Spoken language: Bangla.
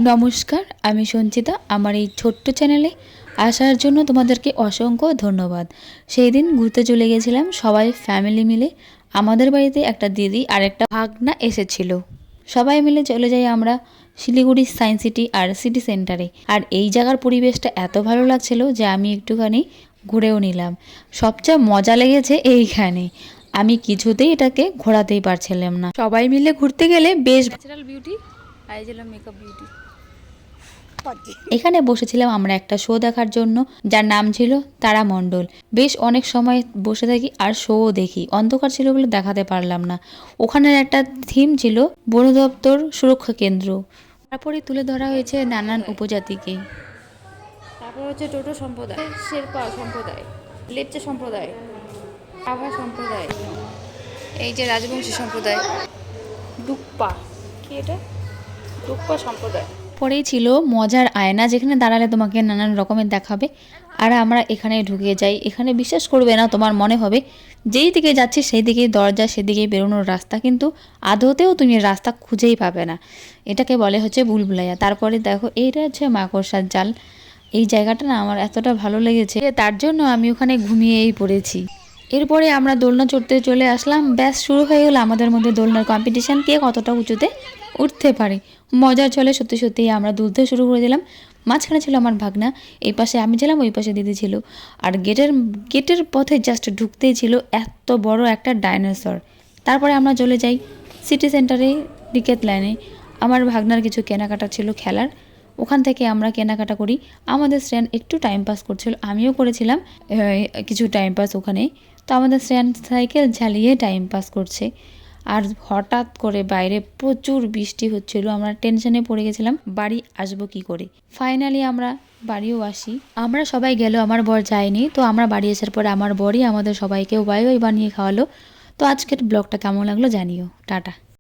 নমস্কার, আমি সঞ্চিতা। আমার এই ছোট্ট চ্যানেলে আসার জন্য তোমাদেরকে অসংখ্য ধন্যবাদ। সেই দিন ঘুরতে চলে গেছিলাম সবাই ফ্যামিলি মিলে। আমাদের বাড়িতে একটা দিদি আর একটা ভাগনা এসেছিল। সবাই মিলে চলে যাই আমরা শিলিগুড়ি সায়েন্স সিটি আর সিটি সেন্টারে। আর এই জায়গার পরিবেশটা এত ভালো লাগছিল যে আমি একটুখানি ঘুরেও নিলাম। সবচেয়ে মজা লেগেছে এইখানে, আমি কিছুতেই এটাকে ঘোরাতেই পারছিলাম না। সবাই মিলে ঘুরতে গেলে বেশ ন্যাচারাল বিউটি, মেকআপ বিউটি। এখানে বসেছিলাম আমরা একটা শো দেখার জন্য, যার নাম ছিল তারা মণ্ডল। বেশ অনেক সময় বসে থাকি আর শোও দেখি। অন্ধকার ছিল বলে দেখাতে পারলাম না। ওখানের একটা থিম ছিল বন দপ্তর সুরক্ষা কেন্দ্র। তারপরে তুলে ধরা হয়েছে নানান উপজাতিকে। তারপর হচ্ছে টোটো সম্প্রদায়, শেরপা সম্প্রদায়, লেপচা সম্প্রদায়, আভা সম্প্রদায়, এই যে রাজবংশী সম্প্রদায়, ডুপ্পা, কি এটা, ডুপ্পা সম্প্রদায়। পরেই ছিল মজার আয়না, যেখানে দাঁড়ালে তোমাকে নানান রকমের দেখাবে। আর আমরা এখানে ঢুকে যাই। এখানে বিশ্বাস করবে না, তোমার মনে হবে যেই দিকে যাচ্ছি সেই দিকেই দরজা, সেদিকেই বেরোনোর রাস্তা, কিন্তু আদতেও তুমি রাস্তা খুঁজেই পাবে না। এটাকে বলে হচ্ছে ভুলভুলাইয়া। তারপরে দেখো, এইটা হচ্ছে মাকড়সার জাল। এই জায়গাটা না আমার এতটা ভালো লেগেছে, তার জন্য আমি ওখানে ঘুমিয়েই পড়েছি। এরপরে আমরা দোলনা চড়তে চলে আসলাম। ব্যাস শুরু হয়ে গেল আমাদের মধ্যে দোলনার কম্পিটিশান, কে কতটা উঁচুতে উঠতে পারে। মজার চলে সত্যি সত্যি আমরা দুলতে শুরু করে দিলাম। মাঝখানে ছিল আমার ভাগনা, এই পাশে আমি ছিলাম, ওই পাশে দিদি ছিল। আর গেটের পথে জাস্ট ঢুকতেই ছিল এত বড় একটা ডাইনোসর। তারপরে আমরা চলে যাই সিটি সেন্টারে, ডিকেত লাইনে। আমার ভাগনার কিছু কেনাকাটা ছিল খেলার, ওখান থেকে আমরা কেনাকাটা করি। আমাদের শ্রেয়ান একটু টাইম পাস করছিল, আমিও করেছিলাম কিছু টাইম পাস ওখানে। তো আমাদের শ্রেয়ান সাইকেল ঝালিয়ে টাইম পাস করছে। আর হঠাৎ করে বাইরে প্রচুর বৃষ্টি হচ্ছিল, আমরা টেনশনে পড়ে গেছিলাম বাড়ি আসবো কি করে। ফাইনালি আমরা বাড়িও আসি। আমরা সবাই গেল, আমার বর যায়নি। তো আমরা বাড়ি আসার পরে আমার বরই আমাদের সবাইকে ওয়াই ওয়াই বানিয়ে খাওয়ালো। তো আজকের ব্লগটা কেমন লাগলো জানিও। টাটা।